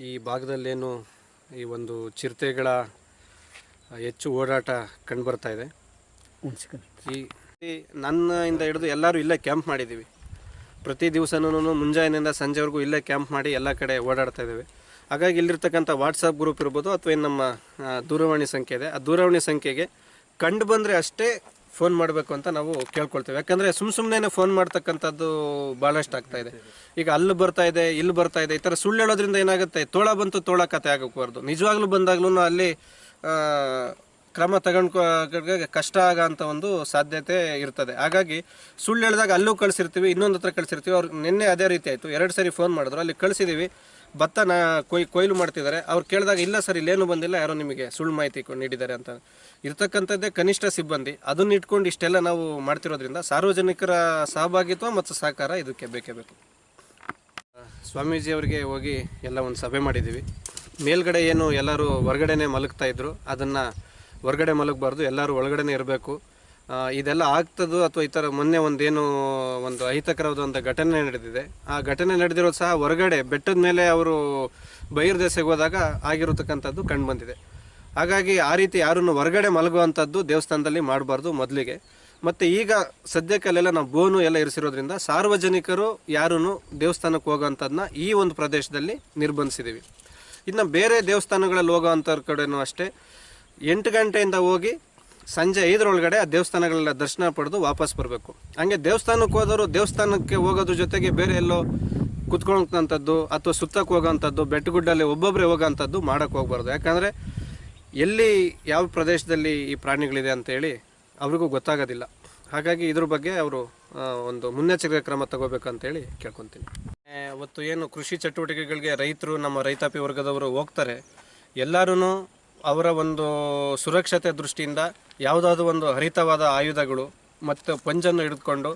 ಈ ಭಾಗದಲ್ಲೇನು ಈ ಒಂದು ಚಿರತೆಗಳ ಹೆಚ್ಚು ಓಡಾಟ ಕಂಡುಬರ್ತಾ ಇದೆ. ಈ ನನ್ನಿಂದ ಹಿಡಿದು ಎಲ್ಲರೂ ಇಲ್ಲೇ ಕ್ಯಾಂಪ್ ಮಾಡಿದ್ದೀವಿ. ಪ್ರತಿ ದಿವಸನೂ ಮುಂಜಾನೆಯಿಂದ ಸಂಜೆವರೆಗೂ ಇಲ್ಲೇ ಕ್ಯಾಂಪ್ ಮಾಡಿ ಎಲ್ಲ ಕಡೆ ಓಡಾಡ್ತಾ ಇದ್ದೇವೆ. ಹಾಗಾಗಿ ಇಲ್ಲಿರ್ತಕ್ಕಂಥ ವಾಟ್ಸಪ್ ಗ್ರೂಪ್ ಇರ್ಬೋದು ಅಥವಾ ಏನು ನಮ್ಮ ದೂರವಾಣಿ ಸಂಖ್ಯೆ ಇದೆ, ಆ ದೂರವಾಣಿ ಸಂಖ್ಯೆಗೆ ಕಂಡು ಬಂದರೆ ಅಷ್ಟೇ ಫೋನ್ ಮಾಡಬೇಕು ಅಂತ ನಾವು ಕೇಳ್ಕೊಳ್ತೇವೆ. ಯಾಕಂದರೆ ಸುಮ್ಮನೆ ಫೋನ್ ಮಾಡ್ತಕ್ಕಂಥದ್ದು ಭಾಳಷ್ಟು ಆಗ್ತಾಯಿದೆ. ಈಗ ಅಲ್ಲಿ ಬರ್ತಾ ಇದೆ, ಇಲ್ಲಿ ಬರ್ತಾ ಇದೆ, ಈ ಥರ ಸುಳ್ಳು ಹೇಳೋದ್ರಿಂದ ಏನಾಗುತ್ತೆ, ತೋಳ ಬಂತು ತೋಳ ಕತೆ ಆಗಬಾರ್ದು. ನಿಜವಾಗ್ಲೂ ಬಂದಾಗ್ಲೂ ಅಲ್ಲಿ ಕ್ರಮ ತಗೊಂಡು ಕಷ್ಟ ಆಗೋಂಥ ಒಂದು ಸಾಧ್ಯತೆ ಇರ್ತದೆ. ಹಾಗಾಗಿ ಸುಳ್ಳು ಹೇಳಿದಾಗ ಅಲ್ಲೂ ಕಳಿಸಿರ್ತೀವಿ, ಇನ್ನೊಂದು ಹತ್ರ ಕಳಿಸಿರ್ತೀವಿ. ಅವ್ರು ನಿನ್ನೆ ಅದೇ ರೀತಿ ಆಯಿತು, 2 ಸರಿ ಫೋನ್ ಮಾಡಿದ್ರು, ಅಲ್ಲಿ ಕಳಿಸಿದ್ದೀವಿ, ಭತ್ತ ಕೊಯ್ಲು ಮಾಡ್ತಿದ್ದಾರೆ. ಅವ್ರು ಕೇಳಿದಾಗ ಇಲ್ಲ ಸರ್ ಇಲ್ಲೇನು ಬಂದಿಲ್ಲ, ಯಾರೋ ನಿಮಗೆ ಸುಳ್ಳು ಮಾಹಿತಿ ನೀಡಿದ್ದಾರೆ ಅಂತ. ಇರ್ತಕ್ಕಂಥದ್ದೇ ಕನಿಷ್ಠ ಸಿಬ್ಬಂದಿ, ಅದನ್ನ ಇಟ್ಕೊಂಡು ಇಷ್ಟೆಲ್ಲ ನಾವು ಮಾಡ್ತಿರೋದ್ರಿಂದ ಸಾರ್ವಜನಿಕರ ಸಹಭಾಗಿತ್ವ ಮತ್ತು ಸಹಕಾರ ಇದಕ್ಕೆ ಬೇಕೇ ಬೇಕು. ಸ್ವಾಮೀಜಿಯವರಿಗೆ ಹೋಗಿ ಎಲ್ಲ ಒಂದು ಸಭೆ ಮಾಡಿದ್ದೀವಿ. ಮೇಲ್ಗಡೆ ಏನು ಎಲ್ಲರೂ ಹೊರಗಡೆನೇ ಮಲಗ್ತಾ ಇದ್ರು, ಅದನ್ನು ಹೊರಗಡೆ ಮಲಗಬಾರ್ದು, ಎಲ್ಲರೂ ಒಳಗಡೆನೇ ಇರಬೇಕು. ಇದೆಲ್ಲ ಆಗ್ತದೋ ಅಥವಾ ಈ ಥರ ಮೊನ್ನೆ ಒಂದು ಅಹಿತಕರವಾದ ಒಂದು ಘಟನೆ ನಡೆದಿದೆ. ಆ ಘಟನೆ ನಡೆದಿರೋದು ಸಹ ಹೊರಗಡೆ ಬೆಟ್ಟದ ಮೇಲೆ ಅವರು ಬಹಿರ್ದೆಸೆಗೆ ಹೋದಾಗ ಆಗಿರತಕ್ಕಂಥದ್ದು ಕಂಡು ಬಂದಿದೆ. ಹಾಗಾಗಿ ಆ ರೀತಿ ಯಾರನ್ನು ಹೊರಗಡೆ ಮಲಗುವಂಥದ್ದು ದೇವಸ್ಥಾನದಲ್ಲಿ ಮಾಡಬಾರ್ದು ಮೊದಲಿಗೆ. ಮತ್ತು ಈಗ ಸದ್ಯಕ್ಕಲ್ಲೆಲ್ಲ ನಾವು ಬೋನು ಎಲ್ಲ ಇರಿಸಿರೋದ್ರಿಂದ ಸಾರ್ವಜನಿಕರು ಯಾರೂ ದೇವಸ್ಥಾನಕ್ಕೆ ಹೋಗೋವಂಥದ್ದನ್ನ ಈ ಒಂದು ಪ್ರದೇಶದಲ್ಲಿ ನಿರ್ಬಂಧಿಸಿದ್ದೀವಿ. ಇನ್ನು ಬೇರೆ ದೇವಸ್ಥಾನಗಳಲ್ಲಿ ಹೋಗೋವಂಥವ್ರ ಕಡೆಯೂ ಅಷ್ಟೇ 8 ಗಂಟೆಯಿಂದ ಹೋಗಿ ಸಂಜೆ 5 ಆ ದೇವಸ್ಥಾನಗಳೆಲ್ಲ ದರ್ಶನ ಪಡೆದು ವಾಪಸ್ ಬರಬೇಕು. ಹಂಗೆ ದೇವಸ್ಥಾನಕ್ಕೆ ಹೋದವರು ದೇವಸ್ಥಾನಕ್ಕೆ ಹೋಗೋದ್ರ ಜೊತೆಗೆ ಬೇರೆ ಎಲ್ಲೋ ಕುತ್ಕೊಳ್ಳೋಂಥದ್ದು ಅಥವಾ ಸುತ್ತಕ್ಕೆ ಹೋಗೋವಂಥದ್ದು, ಬೆಟ್ಟಗುಡ್ಡಲ್ಲಿ ಒಬ್ಬೊಬ್ಬರೇ ಹೋಗೋವಂಥದ್ದು ಮಾಡೋಕ್ಕೆ ಹೋಗ್ಬಾರ್ದು. ಯಾಕಂದರೆ ಎಲ್ಲಿ ಯಾವ ಪ್ರದೇಶದಲ್ಲಿ ಈ ಪ್ರಾಣಿಗಳಿದೆ ಅಂತೇಳಿ ಅವ್ರಿಗೂ ಗೊತ್ತಾಗೋದಿಲ್ಲ. ಹಾಗಾಗಿ ಇದ್ರ ಬಗ್ಗೆ ಅವರು ಒಂದು ಮುನ್ನೆಚ್ಚರಿಕೆ ಕ್ರಮ ತಗೋಬೇಕಂತೇಳಿ ಕೇಳ್ಕೊತೀನಿ. ಅವತ್ತು ಏನು ಕೃಷಿ ಚಟುವಟಿಕೆಗಳಿಗೆ ರೈತರು, ನಮ್ಮ ರೈತಾಪಿ ವರ್ಗದವರು ಹೋಗ್ತಾರೆ, ಎಲ್ಲರೂ ಅವರ ಒಂದು ಸುರಕ್ಷತೆ ದೃಷ್ಟಿಯಿಂದ ಯಾವುದಾದ್ರೂ ಒಂದು ಹರಿತವಾದ ಆಯುಧಗಳು ಮತ್ತು ಪಂಜನ್ನು ಹಿಡಿದುಕೊಂಡು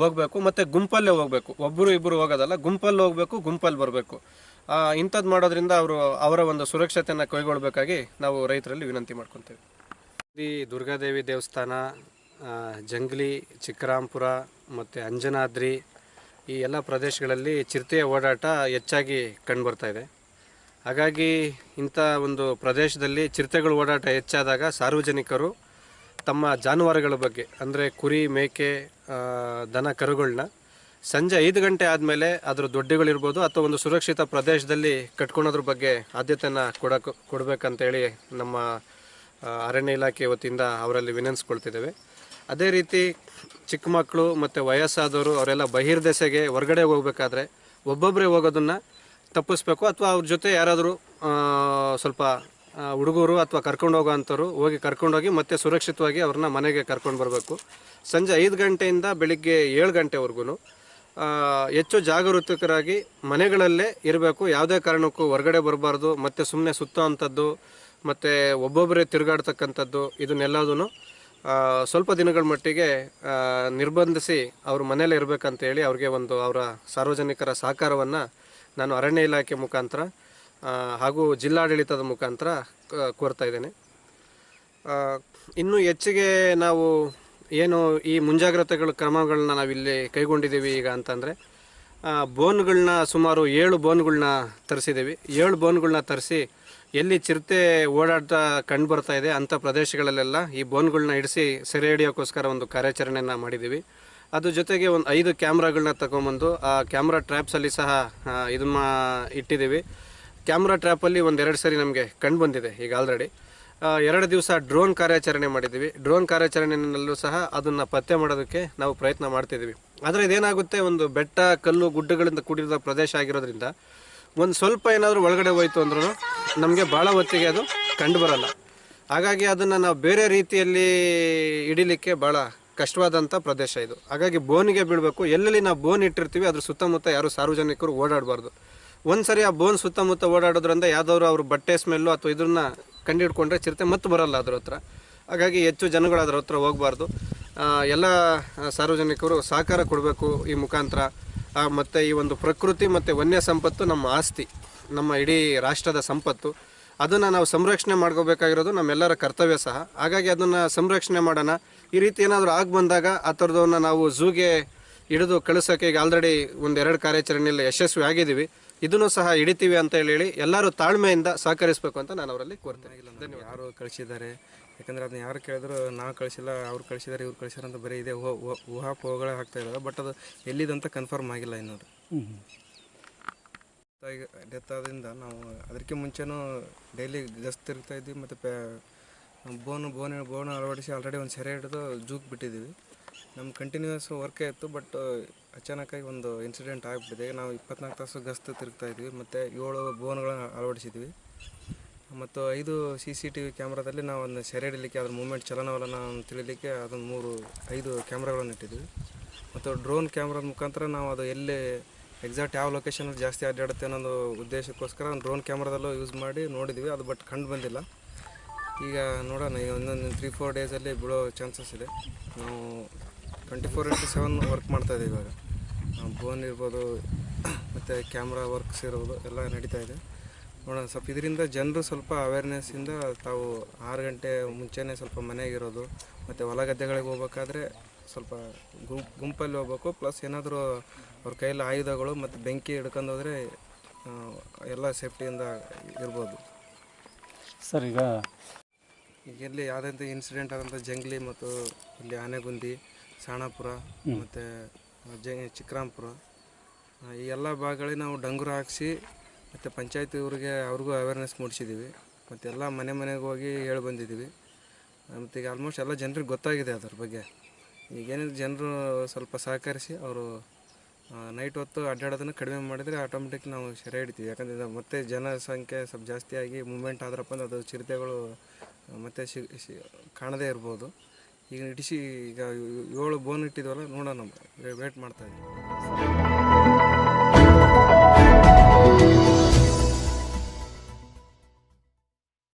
ಹೋಗಬೇಕು. ಮತ್ತು ಗುಂಪಲ್ಲೇ ಹೋಗಬೇಕು, ಒಬ್ಬರು ಇಬ್ಬರು ಹೋಗೋದಲ್ಲ, ಗುಂಪಲ್ಲಿ ಹೋಗಬೇಕು, ಗುಂಪಲ್ಲಿ ಬರಬೇಕು. ಇಂಥದ್ದು ಮಾಡೋದ್ರಿಂದ ಅವರ ಒಂದು ಸುರಕ್ಷತೆಯನ್ನು ಕೈಗೊಳ್ಳಬೇಕಾಗಿ ನಾವು ರೈತರಲ್ಲಿ ವಿನಂತಿ ಮಾಡ್ಕೊತೇವೆ. ಈ ದುರ್ಗಾದೇವಿ ದೇವಸ್ಥಾನ, ಜಂಗ್ಲಿ, ಚಿಕ್ಕರಾಂಪುರ ಮತ್ತು ಅಂಜನಾದ್ರಿ ಈ ಎಲ್ಲ ಪ್ರದೇಶಗಳಲ್ಲಿ ಚಿರತೆಯ ಓಡಾಟ ಹೆಚ್ಚಾಗಿ ಕಂಡುಬರ್ತಾ ಇದೆ. ಹಾಗಾಗಿ ಇಂಥ ಒಂದು ಪ್ರದೇಶದಲ್ಲಿ ಚಿರತೆಗಳು ಓಡಾಟ ಹೆಚ್ಚಾದಾಗ ಸಾರ್ವಜನಿಕರು ತಮ್ಮ ಜಾನುವಾರುಗಳ ಬಗ್ಗೆ, ಅಂದರೆ ಕುರಿ, ಮೇಕೆ, ದನ ಕರುಗಳನ್ನ ಸಂಜೆ 5 ಗಂಟೆ ಆದಮೇಲೆ ಅದರ ದೊಡ್ಡಗಳಿರ್ಬೋದು ಅಥವಾ ಒಂದು ಸುರಕ್ಷಿತ ಪ್ರದೇಶದಲ್ಲಿ ಕಟ್ಕೊಳೋದ್ರ ಬಗ್ಗೆ ಆದ್ಯತೆಯನ್ನು ಕೊಡಬೇಕಂತೇಳಿ ನಮ್ಮ ಅರಣ್ಯ ಇಲಾಖೆ ವತಿಯಿಂದ ಅವರಲ್ಲಿ ವಿನಂತಿಸ್ಕೊಳ್ತಿದ್ದೇವೆ. ಅದೇ ರೀತಿ ಚಿಕ್ಕ ಮಕ್ಕಳು ಮತ್ತು ವಯಸ್ಸಾದವರು ಅವರೆಲ್ಲ ಬಹಿರ್ದೆಸೆಗೆ ಹೊರಗಡೆ ಹೋಗಬೇಕಾದ್ರೆ ಒಬ್ಬೊಬ್ಬರೇ ಹೋಗೋದನ್ನು ತಪ್ಪಿಸ್ಬೇಕು. ಅಥವಾ ಅವ್ರ ಜೊತೆ ಯಾರಾದರೂ ಸ್ವಲ್ಪ ಹುಡುಗರು ಅಥವಾ ಕರ್ಕೊಂಡು ಹೋಗೋವಂಥವ್ರು ಹೋಗಿ ಕರ್ಕೊಂಡೋಗಿ ಮತ್ತೆ ಸುರಕ್ಷಿತವಾಗಿ ಅವ್ರನ್ನ ಮನೆಗೆ ಕರ್ಕೊಂಡು ಬರಬೇಕು. ಸಂಜೆ 5 ಗಂಟೆಯಿಂದ ಬೆಳಿಗ್ಗೆ 7 ಗಂಟೆವರೆಗೂ ಹೆಚ್ಚು ಜಾಗರೂಕರಾಗಿ ಮನೆಗಳಲ್ಲೇ ಇರಬೇಕು. ಯಾವುದೇ ಕಾರಣಕ್ಕೂ ಹೊರಗಡೆ ಬರಬಾರ್ದು. ಮತ್ತು ಸುಮ್ಮನೆ ಸುತ್ತೋವಂಥದ್ದು ಮತ್ತು ಒಬ್ಬೊಬ್ಬರೇ ತಿರುಗಾಡ್ತಕ್ಕಂಥದ್ದು ಇದನ್ನೆಲ್ಲದೂ ಸ್ವಲ್ಪ ದಿನಗಳ ಮಟ್ಟಿಗೆ ನಿರ್ಬಂಧಿಸಿ ಅವ್ರ ಮನೆಯಲ್ಲೇ ಇರಬೇಕಂತೇಳಿ ಅವ್ರಿಗೆ ಅವರ ಸಾರ್ವಜನಿಕರ ಸಹಕಾರವನ್ನು ನಾನು ಅರಣ್ಯ ಇಲಾಖೆ ಮುಖಾಂತರ ಹಾಗೂ ಜಿಲ್ಲಾಡಳಿತದ ಮುಖಾಂತರ ಕೋರ್ತಾ ಇದ್ದೇನೆ. ಇನ್ನೂ ಹೆಚ್ಚಿಗೆ ನಾವು ಏನು ಈ ಮುಂಜಾಗ್ರತೆಗಳ ಕ್ರಮಗಳನ್ನ ನಾವಿಲ್ಲಿ ಕೈಗೊಂಡಿದ್ದೀವಿ ಈಗ ಅಂತಂದರೆ, ಬೋನ್ಗಳನ್ನ ಸುಮಾರು 7 ಬೋನ್ಗಳನ್ನ ತರಿಸಿದ್ದೀವಿ. 7 ಬೋನ್ಗಳನ್ನ ತರಿಸಿ ಎಲ್ಲಿ ಚಿರತೆ ಓಡಾಟ ಕಂಡು ಬರ್ತಾ ಇದೆ ಅಂಥ ಪ್ರದೇಶಗಳಲ್ಲೆಲ್ಲ ಈ ಬೋನ್ಗಳನ್ನ ಇಡಿಸಿ ಸೆರೆ ಹಿಡಿಯೋಕ್ಕೋಸ್ಕರ ಒಂದು ಕಾರ್ಯಾಚರಣೆಯನ್ನು ಮಾಡಿದ್ದೀವಿ. ಅದ್ರ ಜೊತೆಗೆ ಒಂದು 5 ಕ್ಯಾಮ್ರಾಗಳನ್ನ ತಗೊಂಬಂದು ಆ ಕ್ಯಾಮ್ರಾ ಟ್ರ್ಯಾಪ್ಸಲ್ಲಿ ಸಹ ಇದನ್ನು ಇಟ್ಟಿದ್ದೀವಿ. ಕ್ಯಾಮ್ರಾ ಟ್ರ್ಯಾಪಲ್ಲಿ 1-2 ಸರಿ ನಮಗೆ ಕಂಡು ಬಂದಿದೆ. ಈಗ ಆಲ್ರೆಡಿ 2 ದಿವಸ ಡ್ರೋನ್ ಕಾರ್ಯಾಚರಣೆ ಮಾಡಿದ್ದೀವಿ. ಡ್ರೋನ್ ಕಾರ್ಯಾಚರಣೆಯಲ್ಲೂ ಸಹ ಅದನ್ನು ಪತ್ತೆ ಮಾಡೋದಕ್ಕೆ ನಾವು ಪ್ರಯತ್ನ ಮಾಡ್ತಿದ್ದೀವಿ. ಆದರೆ ಇದೇನಾಗುತ್ತೆ, ಒಂದು ಬೆಟ್ಟ, ಕಲ್ಲು, ಗುಡ್ಡಗಳಿಂದ ಕೂಡಿರೋ ಪ್ರದೇಶ ಆಗಿರೋದ್ರಿಂದ ಒಂದು ಸ್ವಲ್ಪ ಏನಾದರೂ ಒಳಗಡೆ ಹೋಯ್ತು ಅಂದ್ರೂ ನಮಗೆ ಭಾಳ ಹೊತ್ತಿಗೆ ಅದು ಕಂಡು ಬರಲ್ಲ. ಹಾಗಾಗಿ ಅದನ್ನು ನಾವು ಬೇರೆ ರೀತಿಯಲ್ಲಿ ಹಿಡಿಲಿಕ್ಕೆ ಭಾಳ ಕಷ್ಟವಾದಂಥ ಪ್ರದೇಶ ಇದು. ಹಾಗಾಗಿ ಬೋನಿಗೆ ಬೀಳಬೇಕು. ಎಲ್ಲೆಲ್ಲಿ ನಾವು ಬೋನ್ ಇಟ್ಟಿರ್ತೀವಿ ಅದ್ರ ಸುತ್ತಮುತ್ತ ಯಾರು ಸಾರ್ವಜನಿಕರು ಓಡಾಡಬಾರ್ದು. ಒಂದು ಸರಿ ಆ ಬೋನ್ ಸುತ್ತಮುತ್ತ ಓಡಾಡೋದ್ರಿಂದ ಯಾವುದಾದ್ರು ಅವ್ರ ಬಟ್ಟೆ ಸ್ಮೆಲ್ಲು ಅಥವಾ ಇದನ್ನ ಕಂಡುಹಿಡ್ಕೊಂಡ್ರೆ ಚಿರತೆ ಮತ್ತೆ ಬರಲ್ಲ ಅದ್ರ ಹತ್ರ. ಹಾಗಾಗಿ ಹೆಚ್ಚು ಜನಗಳು ಅದ್ರ ಹತ್ರ ಹೋಗಬಾರ್ದು. ಎಲ್ಲ ಸಾರ್ವಜನಿಕರು ಸಹಕಾರ ಕೊಡಬೇಕು ಈ ಮುಖಾಂತರ. ಮತ್ತು ಈ ಒಂದು ಪ್ರಕೃತಿ ಮತ್ತು ವನ್ಯ ಸಂಪತ್ತು ನಮ್ಮ ಆಸ್ತಿ, ನಮ್ಮ ಇಡೀ ರಾಷ್ಟ್ರದ ಸಂಪತ್ತು. ಅದನ್ನು ನಾವು ಸಂರಕ್ಷಣೆ ಮಾಡ್ಕೋಬೇಕಾಗಿರೋದು ನಮ್ಮೆಲ್ಲರ ಕರ್ತವ್ಯ ಸಹ. ಹಾಗಾಗಿ ಅದನ್ನು ಸಂರಕ್ಷಣೆ ಮಾಡೋಣ. ಈ ರೀತಿ ಏನಾದರೂ ಆಗಿ ಬಂದಾಗ ಆ ಥರದವನ್ನ ನಾವು ಝೂಗೆ ಹಿಡಿದು ಕಳಿಸೋಕ್ಕೆ ಈಗ ಆಲ್ರೆಡಿ 1-2 ಕಾರ್ಯಾಚರಣೆಯಲ್ಲಿ ಯಶಸ್ವಿ ಆಗಿದ್ದೀವಿ. ಇದನ್ನು ಸಹ ಹಿಡಿತೀವಿ ಅಂತ ಹೇಳಿ ಎಲ್ಲರೂ ತಾಳ್ಮೆಯಿಂದ ಸಹಕರಿಸಬೇಕು ಅಂತ ನಾನು ಅವರಲ್ಲಿ ಕೋರ್ತೇನೆ. ಧನ್ಯವಾದ. ಯಾರು ಕಳಿಸಿದ್ದಾರೆ, ಯಾಕಂದರೆ ಅದನ್ನ ಯಾರು ಕೇಳಿದ್ರು ನಾವು ಕಳಿಸಿಲ್ಲ, ಅವ್ರು ಕಳಿಸಿದ್ದಾರೆ, ಇವ್ರು ಕಳಿಸಿದ್ದಾರೆ ಅಂತ ಬರೀ ಇದೆ ಊಹಾಪೋಹಗಳೇ ಆಗ್ತಾ ಇದ್ದಾವೆ. ಬಟ್ ಅದು ಎಲ್ಲಿದಂತ ಕನ್ಫರ್ಮ್ ಆಗಿಲ್ಲ ಇನ್ನೂ. ಡೆತ್ ಆದ್ರಿಂದ ನಾವು ಅದಕ್ಕೆ ಮುಂಚೆನೂ ಡೈಲಿ ಗಸ್ತು ತಿರುಗ್ತಾ ಇದ್ವಿ. ಮತ್ತು ಬೋನ್ ಅಳವಡಿಸಿ ಆಲ್ರೆಡಿ ಒಂದು ಸೆರೆ ಹಿಡಿದು ಜೂಕ್ ಬಿಟ್ಟಿದ್ದೀವಿ. ನಮ್ಮ ಕಂಟಿನ್ಯೂಸ್ ವರ್ಕೇ ಇತ್ತು. ಬಟ್ ಅಚಾನಕ್ಕಾಗಿ ಒಂದು ಇನ್ಸಿಡೆಂಟ್ ಆಗಿಬಿಟ್ಟಿದೆ. ನಾವು 24 ತಾಸು ಗಸ್ತು ತಿರುಗ್ತಾ ಇದ್ವಿ. ಮತ್ತು 7 ಬೋನ್ಗಳನ್ನ ಅಳವಡಿಸಿದ್ವಿ. ಮತ್ತು 5 CCTV ಕ್ಯಾಮ್ರಾದಲ್ಲಿ ನಾವು ಒಂದು ಸೆರೆ ಹಿಡಲಿಕ್ಕೆ ಅದ್ರ ಮೂವ್ಮೆಂಟ್ ಚಲನವಲನ ತಿಳಿಲಿಕ್ಕೆ ಅದನ್ನು 5 ಕ್ಯಾಮ್ರಾಗಳನ್ನು ಇಟ್ಟಿದ್ವಿ. ಮತ್ತು ಡ್ರೋನ್ ಕ್ಯಾಮ್ರಾದ ಮುಖಾಂತರ ನಾವು ಅದು ಎಲ್ಲಿ ಎಕ್ಸಾಕ್ಟ್ ಯಾವ ಲೊಕೇಶನಲ್ಲಿ ಜಾಸ್ತಿ ಅಡ್ಡಾಡುತ್ತೆ ಅನ್ನೋದು ಉದ್ದೇಶಕ್ಕೋಸ್ಕರ ಒಂದು ಡ್ರೋನ್ ಕ್ಯಾಮ್ರಾದಲ್ಲೂ ಯೂಸ್ ಮಾಡಿ ನೋಡಿದ್ವಿ. ಅದು ಬಟ್ ಕಂಡು ಬಂದಿಲ್ಲ. ಈಗ ನೋಡೋಣ, ಈಗ ಒಂದೊಂದು 3-4 ಡೇಸಲ್ಲಿ ಬಿಡೋ ಚಾನ್ಸಸ್ ಇದೆ. ನಾವು 24/7 ವರ್ಕ್ ಮಾಡ್ತಾಯಿದ್ದೀವಿ. ಇವಾಗ ಬೋನ್ ಇರ್ಬೋದು ಮತ್ತು ಕ್ಯಾಮ್ರಾ ವರ್ಕ್ಸ್ ಇರ್ಬೋದು ಎಲ್ಲ ನಡೀತಾ ಇದೆ. ನೋಡೋಣ, ಸ್ವಲ್ಪ ಇದರಿಂದ ಜನರು ಸ್ವಲ್ಪ ಅವೇರ್ನೆಸ್ಸಿಂದ ತಾವು 6 ಗಂಟೆ ಮುಂಚೆನೇ ಸ್ವಲ್ಪ ಮನೆಯಾಗಿರೋದು. ಮತ್ತು ಹೊಲ ಗದ್ದೆಗಳಿಗೆ ಹೋಗ್ಬೇಕಾದ್ರೆ ಸ್ವಲ್ಪ ಗುಂಪಲ್ಲಿ ಹೋಗ್ಬೇಕು. ಪ್ಲಸ್ ಏನಾದರೂ ಅವ್ರ ಕೈಯಲ್ಲಿ ಆಯುಧಗಳು ಮತ್ತು ಬೆಂಕಿ ಹಿಡ್ಕೊಂಡು ಹೋದರೆ ಎಲ್ಲ ಸೇಫ್ಟಿಯಿಂದ ಇರ್ಬೋದು. ಸರ್, ಈಗ ಎಲ್ಲಿ ಯಾವುದೇ ಇನ್ಸಿಡೆಂಟ್ ಆದಂಥ ಜಂಗ್ಲಿ ಮತ್ತು ಇಲ್ಲಿ ಆನೆಗುಂದಿ, ಸಾಣಾಪುರ ಮತ್ತು ಚಿಕ್ಕರಾಂಪುರ ಈ ಎಲ್ಲ ಭಾಗಗಳಿಗೆ ನಾವು ಡಂಗುರ ಹಾಕಿಸಿ ಮತ್ತು ಪಂಚಾಯತಿ ಅವ್ರಿಗೂ ಅವೇರ್ನೆಸ್ ಮೂಡಿಸಿದ್ದೀವಿ. ಮತ್ತು ಎಲ್ಲ ಮನೆಗೆ ಹೋಗಿ ಹೇಳಿ ಬಂದಿದ್ದೀವಿ. ಮತ್ತು ಈಗ ಆಲ್ಮೋಸ್ಟ್ ಎಲ್ಲ ಜನರಿಗೆ ಗೊತ್ತಾಗಿದೆ ಅದ್ರ ಬಗ್ಗೆ. ಈಗೇನಿದೆ, ಜನರು ಸ್ವಲ್ಪ ಸಹಕರಿಸಿ ಅವರು ನೈಟ್ ಹೊತ್ತು ಅಡ್ಡಾಡೋದನ್ನು ಕಡಿಮೆ ಮಾಡಿದರೆ ಆಟೋಮೆಟಿಕ್ ನಾವು ಸೆರೆ ಹಿಡಿತೀವಿ. ಯಾಕಂದರೆ ಮತ್ತೆ ಜನಸಂಖ್ಯೆ ಸ್ವಲ್ಪ ಜಾಸ್ತಿಯಾಗಿ ಮೂವ್ಮೆಂಟ್ ಆದ್ರಪ್ಪ ಅಂದ್ರೆ ಅದು ಚಿರತೆಗಳು ಮತ್ತೆ ಕಾಣದೇ ಇರ್ಬೋದು. ಈಗ 7 ಬೋನ್ ಇಟ್ಟಿದ್ವಲ್ಲ, ನೋಡೋಣ, ವೇಟ್ ಮಾಡ್ತಾಯಿದ್ದೀವಿ.